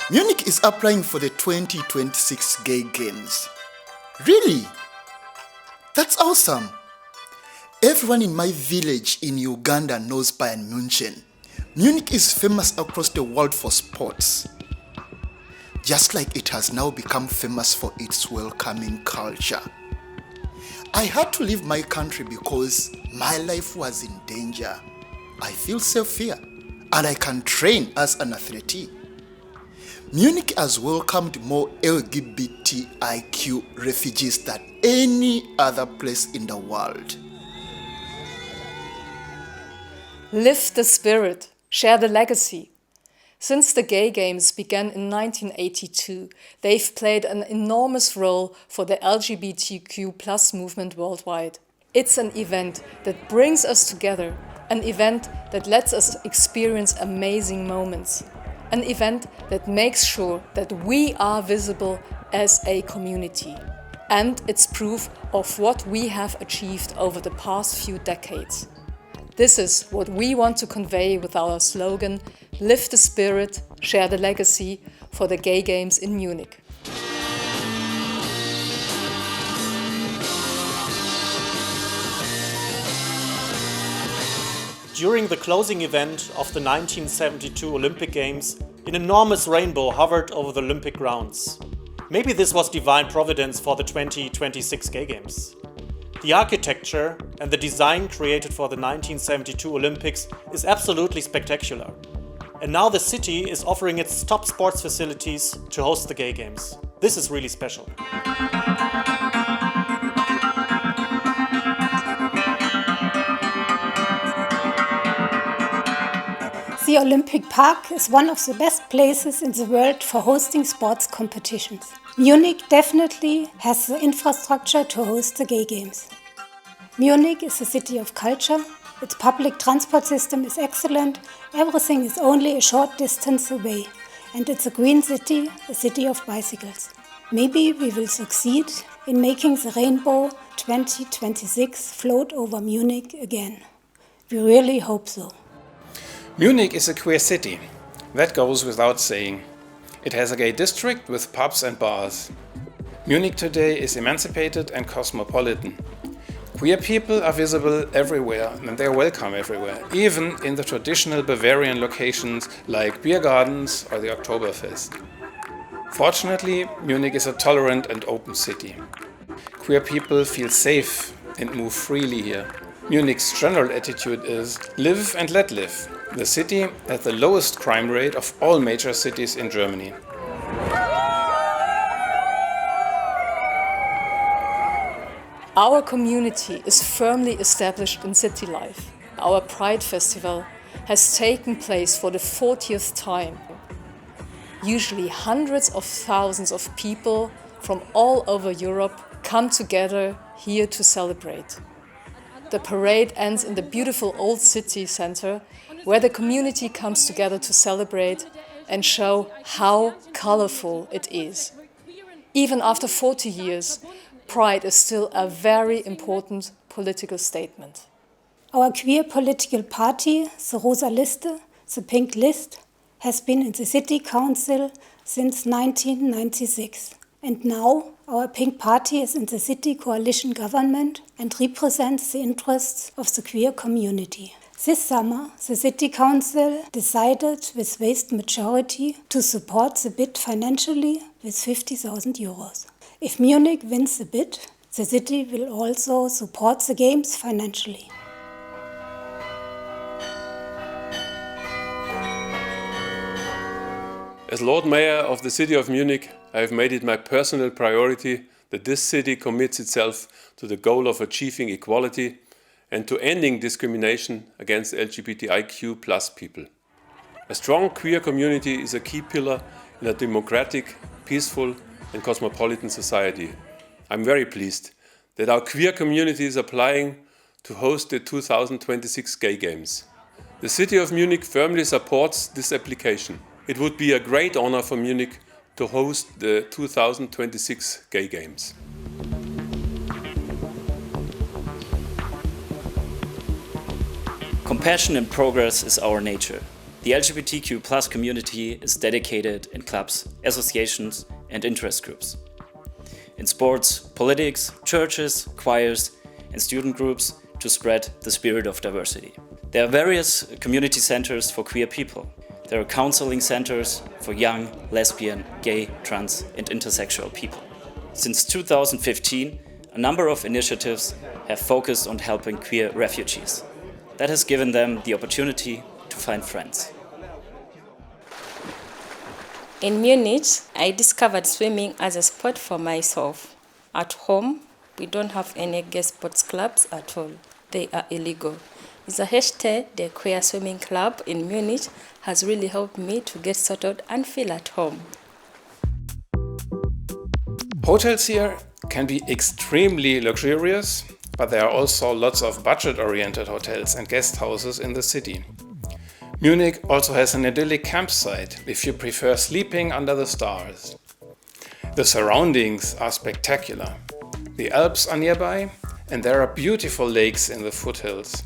Munich is applying for the 2026 Gay Games. Really? That's awesome. Everyone in my village in Uganda knows Bayern München. Munich is famous across the world for sports, just like it has now become famous for its welcoming culture. I had to leave my country because my life was in danger. I feel safe here, and I can train as an athlete. Munich has welcomed more LGBTIQ refugees than any other place in the world. Live the spirit, share the legacy. Since the Gay Games began in 1982, they've played an enormous role for the LGBTQ+ movement worldwide. It's an event that brings us together, an event that lets us experience amazing moments, an event that makes sure that we are visible as a community. And it's proof of what we have achieved over the past few decades. This is what we want to convey with our slogan, Live the Spirit, Share the Legacy, for the Gay Games in Munich. During the closing event of the 1972 Olympic Games, an enormous rainbow hovered over the Olympic grounds. Maybe this was divine providence for the 2026 Gay Games. The architecture and the design created for the 1972 Olympics is absolutely spectacular. And now the city is offering its top sports facilities to host the Gay Games. This is really special. The Olympic Park is one of the best places in the world for hosting sports competitions. Munich definitely has the infrastructure to host the Gay Games. Munich is a city of culture, its public transport system is excellent, everything is only a short distance away, and it's a green city, a city of bicycles. Maybe we will succeed in making the Rainbow 2026 float over Munich again. We really hope so. Munich is a queer city. That goes without saying. It has a gay district with pubs and bars. Munich today is emancipated and cosmopolitan. Queer people are visible everywhere and they are welcome everywhere, even in the traditional Bavarian locations like beer gardens or the Oktoberfest. Fortunately, Munich is a tolerant and open city. Queer people feel safe and move freely here. Munich's general attitude is live and let live. The city has the lowest crime rate of all major cities in Germany. Our community is firmly established in city life. Our Pride Festival has taken place for the 40th time. Usually hundreds of thousands of people from all over Europe come together here to celebrate. The parade ends in the beautiful old city center, where the community comes together to celebrate and show how colorful it is. Even after 40 years, Pride is still a very important political statement. Our queer political party, the Rosa Liste, the Pink List, has been in the City Council since 1996. And now our Pink Party is in the City Coalition government and represents the interests of the queer community. This summer, the City Council decided with vast majority to support the bid financially with 50,000 euros. If Munich wins the bid, the city will also support the Games financially. As Lord Mayor of the city of Munich, I have made it my personal priority that this city commits itself to the goal of achieving equality and to ending discrimination against LGBTIQ+ people. A strong queer community is a key pillar in a democratic, peaceful and cosmopolitan society. I'm very pleased that our queer community is applying to host the 2026 Gay Games. The city of Munich firmly supports this application. It would be a great honor for Munich to host the 2026 Gay Games. Compassion and progress is our nature. The LGBTQ plus community is dedicated in clubs, associations and interest groups. In sports, politics, churches, choirs and student groups to spread the spirit of diversity. There are various community centers for queer people. There are counseling centers for young, lesbian, gay, trans and intersexual people. Since 2015, a number of initiatives have focused on helping queer refugees. That has given them the opportunity to find friends. In Munich, I discovered swimming as a sport for myself. At home, we don't have any gay sports clubs at all. They are illegal. The hashtag, the Queer Swimming Club in Munich, has really helped me to get settled and feel at home. Hotels here can be extremely luxurious, but there are also lots of budget-oriented hotels and guest houses in the city. Munich also has an idyllic campsite if you prefer sleeping under the stars. The surroundings are spectacular. The Alps are nearby and there are beautiful lakes in the foothills.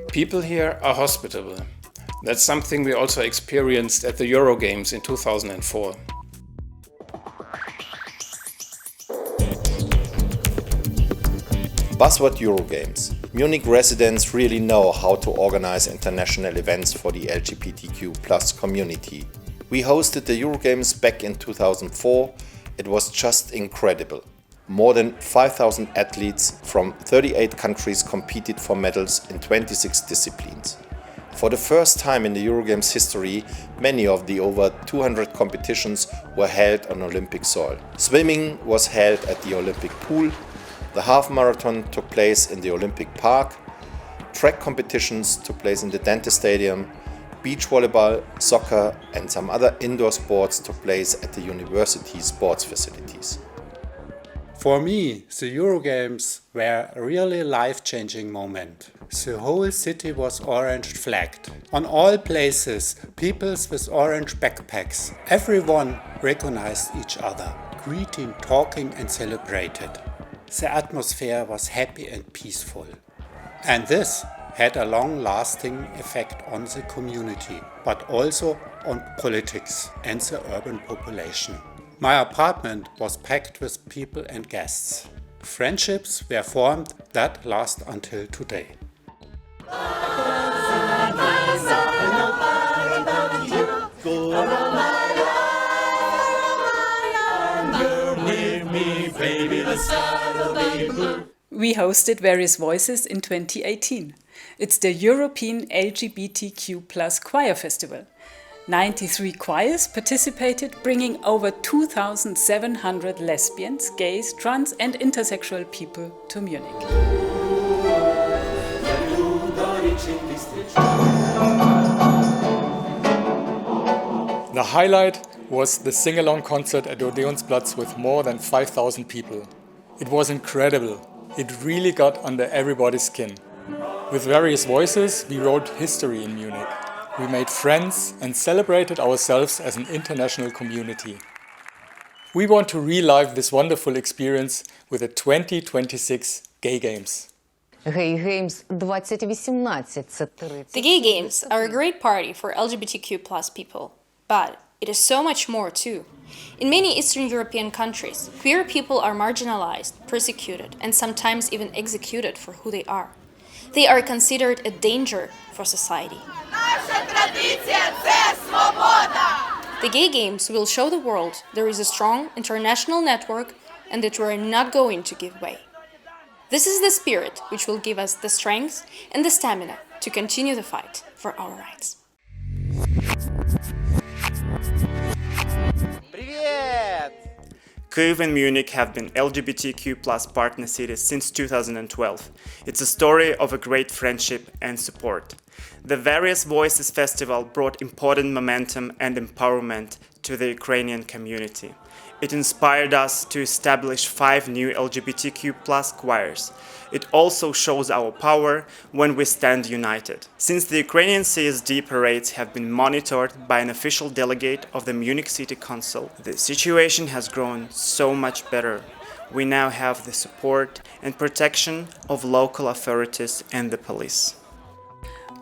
People here are hospitable. That's something we also experienced at the Eurogames in 2004. Buzzword Eurogames. Munich residents really know how to organize international events for the LGBTQ+ community. We hosted the Eurogames back in 2004. It was just incredible. More than 5,000 athletes from 38 countries competed for medals in 26 disciplines. For the first time in the Eurogames history, many of the over 200 competitions were held on Olympic soil. Swimming was held at the Olympic pool. The half marathon took place in the Olympic Park, track competitions took place in the Dentist Stadium, beach volleyball, soccer and some other indoor sports took place at the university sports facilities. For me, the Eurogames were a really life-changing moment. The whole city was orange flagged. On all places, people with orange backpacks. Everyone recognized each other, greeting, talking and celebrated. The atmosphere was happy and peaceful. And this had a long-lasting effect on the community, but also on politics and the urban population. My apartment was packed with people and guests. Friendships were formed that last until today. We hosted various voices in 2018. It's the European LGBTQ+ Choir Festival. 93 choirs participated, bringing over 2,700 lesbians, gays, trans and intersexual people to Munich. The highlight was the sing-along concert at Odeonsplatz with more than 5,000 people. It was incredible. It really got under everybody's skin. With various voices, we wrote history in Munich. We made friends and celebrated ourselves as an international community. We want to relive this wonderful experience with the 2026 Gay Games. The Gay Games are a great party for LGBTQ+ people, but it is so much more too. In many Eastern European countries, queer people are marginalized, persecuted, and sometimes even executed for who they are. They are considered a danger for society. The Gay Games will show the world there is a strong international network and that we are not going to give way. This is the spirit which will give us the strength and the stamina to continue the fight for our rights. Kyiv and Munich have been LGBTQ+ partner cities since 2012. It's a story of a great friendship and support. The Various Voices Festival brought important momentum and empowerment to the Ukrainian community. It inspired us to establish 5 new LGBTQ+ choirs. It also shows our power when we stand united. Since the Ukrainian CSD parades have been monitored by an official delegate of the Munich City Council, the situation has grown so much better. We now have the support and protection of local authorities and the police.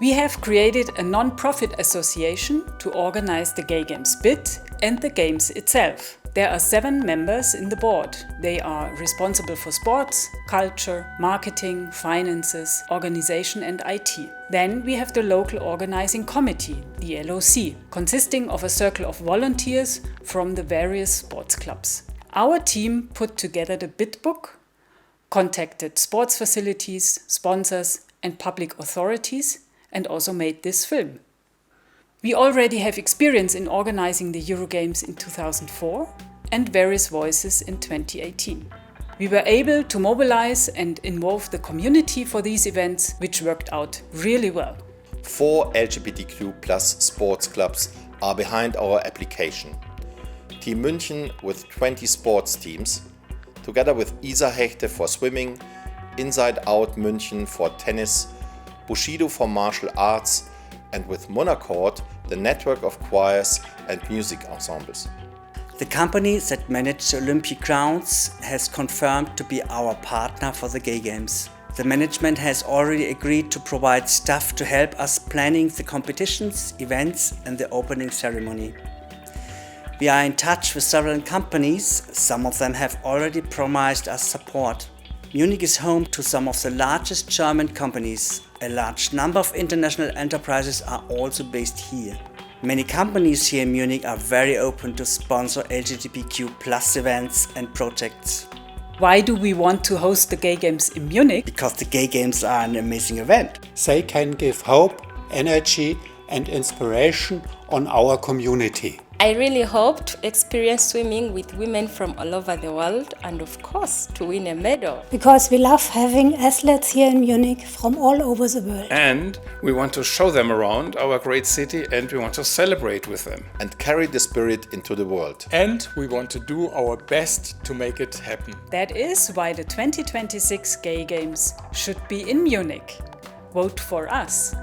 We have created a non-profit association to organize the Gay Games bit and the games itself. There are 7 members in the board. They are responsible for sports, culture, marketing, finances, organization and IT. Then we have the local organizing committee, the LOC, consisting of a circle of volunteers from the various sports clubs. Our team put together the bid book, contacted sports facilities, sponsors and public authorities, and also made this film. We already have experience in organizing the Eurogames in 2004 and Various Voices in 2018. We were able to mobilize and involve the community for these events, which worked out really well. 4 LGBTQ+ sports clubs are behind our application. Team München with 20 sports teams, together with Isar Hechte for swimming, Inside Out München for tennis, Bushido for martial arts, and with Monacord, the network of choirs and music ensembles. The company that managed the Olympic grounds has confirmed to be our partner for the Gay Games. The management has already agreed to provide staff to help us planning the competitions, events and the opening ceremony. We are in touch with several companies, some of them have already promised us support. Munich is home to some of the largest German companies. A large number of international enterprises are also based here. Many companies here in Munich are very open to sponsor LGBTQ+ events and projects. Why do we want to host the Gay Games in Munich? Because the Gay Games are an amazing event. They can give hope, energy and inspiration on our community. I really hope to experience swimming with women from all over the world and of course to win a medal. Because we love having athletes here in Munich from all over the world. And we want to show them around our great city and we want to celebrate with them. And carry the spirit into the world. And we want to do our best to make it happen. That is why the 2026 Gay Games should be in Munich. Vote for us.